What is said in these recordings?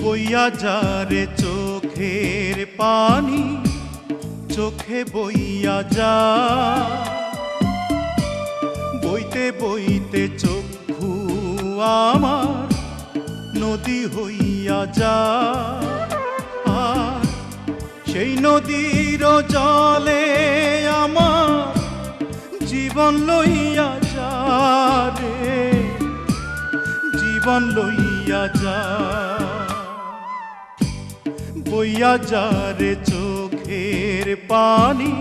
বইয়া যারে চোখের পানি, চোখে বইয়া যা, বইতে বইতে চক্ষু আমার নদী হইয়া যা। আর সেই নদীর জলে আমার জীবন লইয়া যা রে, জীবন লইয়া যা। বইয়া যা রে চোখের পানি,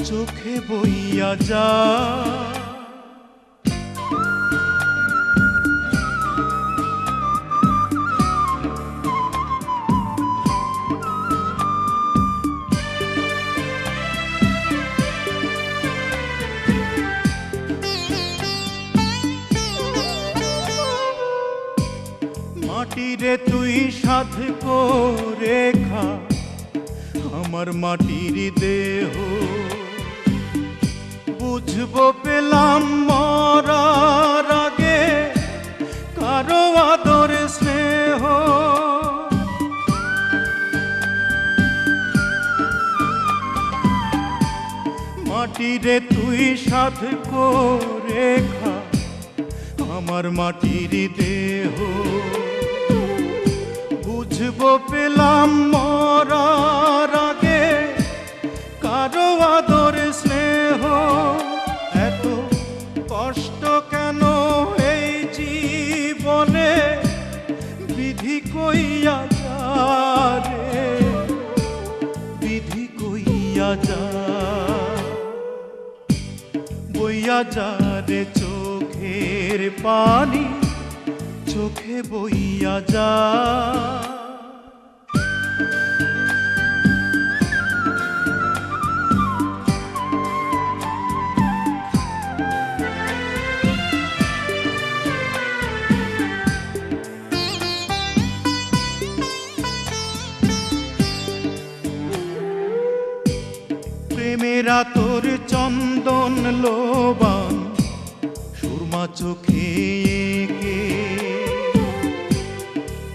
চোখে বইয়া যা। মাটিরে তুই সাধ করে খা আমার মাটির দেহ, বুঝবো পেলাম মরার আগে কারো আদর স্নেহ। মাটিরে তুই সাধ করে খা আমার মাটির দেহ, বুঝবো পেলাম মরার আগে কারো আদর স্নেহ। এত কষ্ট কেন এই জীবনে, বিধি কইয়া যা রে, বিধি কইয়া যা। বইয়া যা রে চোখের পানি, চোখে বইয়া যা। প্রেমেরা তোর চন্দন লোবান সুরমা চোখে এঁকে,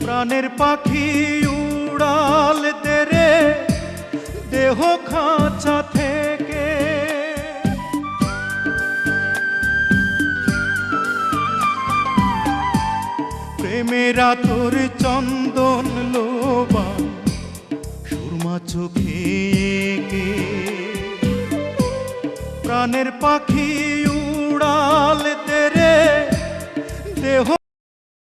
প্রাণের পাখি উড়াল দে রে দেহ খাঁচা থেকে। প্রেমেরা তোর চন্দন লোবান সুরমা চোখে এঁকে, প্রাণের পাখি উড়াল দে রে দেহ